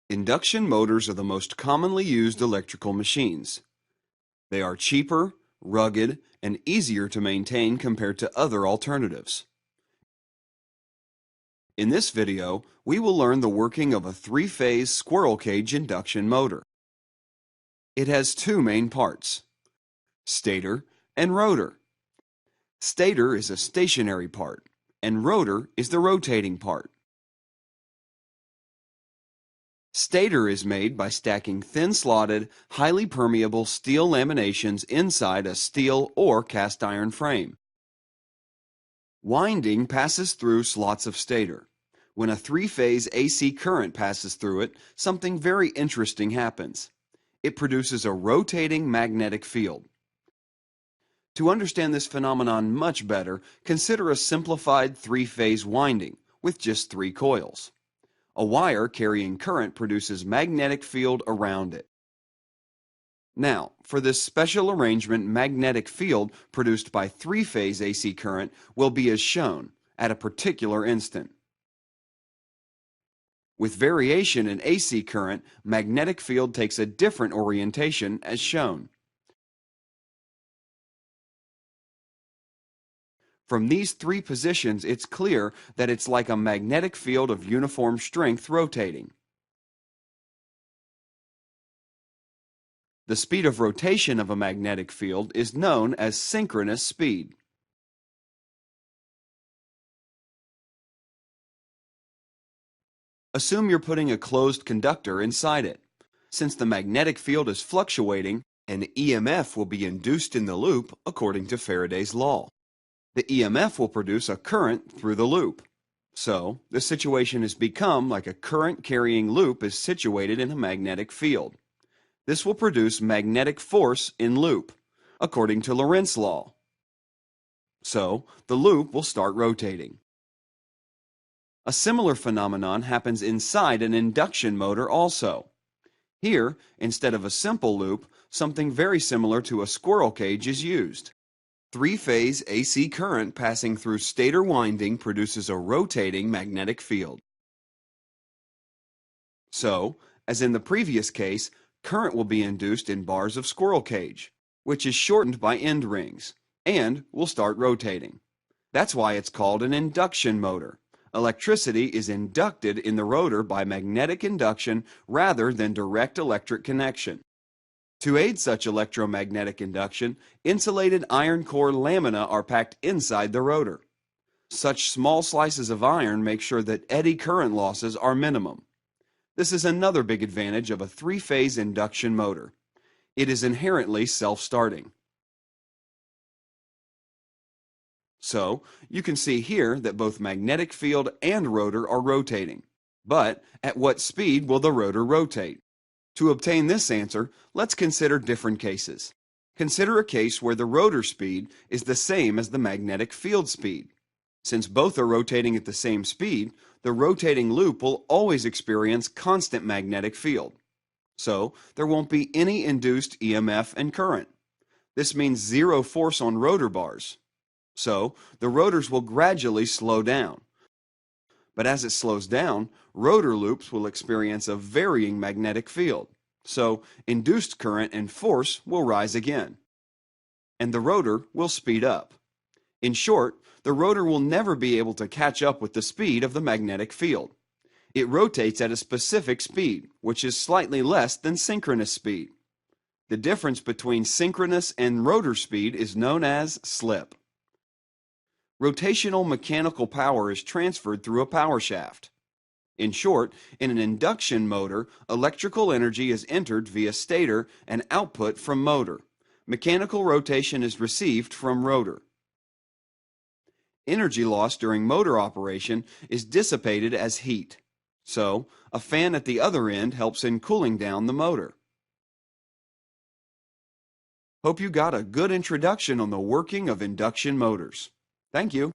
Induction motors are the most commonly used electrical machines. They are cheaper, rugged, and easier to maintain compared to other alternatives. In this video, we will learn the working of a three-phase squirrel cage induction motor. It has two main parts, stator and rotor. Stator is a stationary part, and rotor is the rotating part. Stator is made by stacking thin-slotted, highly permeable steel laminations inside a steel or cast iron frame. Winding passes through slots of stator. When a three-phase AC current passes through it, something very interesting happens. It produces a rotating magnetic field. To understand this phenomenon much better, consider a simplified three-phase winding with just 3 coils. A wire carrying current produces magnetic field around it. Now, for this special arrangement, magnetic field produced by three-phase AC current will be as shown at a particular instant. With variation in AC current, magnetic field takes a different orientation as shown. From these 3 positions, it's clear that it's like a magnetic field of uniform strength rotating. The speed of rotation of a magnetic field is known as synchronous speed. Assume you're putting a closed conductor inside it. Since the magnetic field is fluctuating, an EMF will be induced in the loop according to Faraday's law. The EMF will produce a current through the loop. So, the situation has become like a current-carrying loop is situated in a magnetic field. This will produce magnetic force in loop, according to Lorentz law. So, the loop will start rotating. A similar phenomenon happens inside an induction motor also. Here, instead of a simple loop, something very similar to a squirrel cage is used. Three-phase AC current passing through stator winding produces a rotating magnetic field. So, as in the previous case, current will be induced in bars of squirrel cage, which is shortened by end rings, and will start rotating. That's why it's called an induction motor. Electricity is inducted in the rotor by magnetic induction rather than direct electric connection. To aid such electromagnetic induction, insulated iron core lamina are packed inside the rotor. Such small slices of iron make sure that eddy current losses are minimum. This is another big advantage of a three-phase induction motor. It is inherently self-starting. So, you can see here that both magnetic field and rotor are rotating. But at what speed will the rotor rotate? To obtain this answer, let's consider different cases. Consider a case where the rotor speed is the same as the magnetic field speed. Since both are rotating at the same speed, the rotating loop will always experience constant magnetic field. So, there won't be any induced EMF and current. This means zero force on rotor bars. So, the rotors will gradually slow down. But as it slows down, rotor loops will experience a varying magnetic field. So, induced current and force will rise again. And the rotor will speed up. In short, the rotor will never be able to catch up with the speed of the magnetic field. It rotates at a specific speed, which is slightly less than synchronous speed. The difference between synchronous and rotor speed is known as slip. Rotational mechanical power is transferred through a power shaft. In short, in an induction motor, electrical energy is entered via stator and output from motor. Mechanical rotation is received from rotor. Energy loss during motor operation is dissipated as heat. So, a fan at the other end helps in cooling down the motor. Hope you got a good introduction on the working of induction motors. Thank you.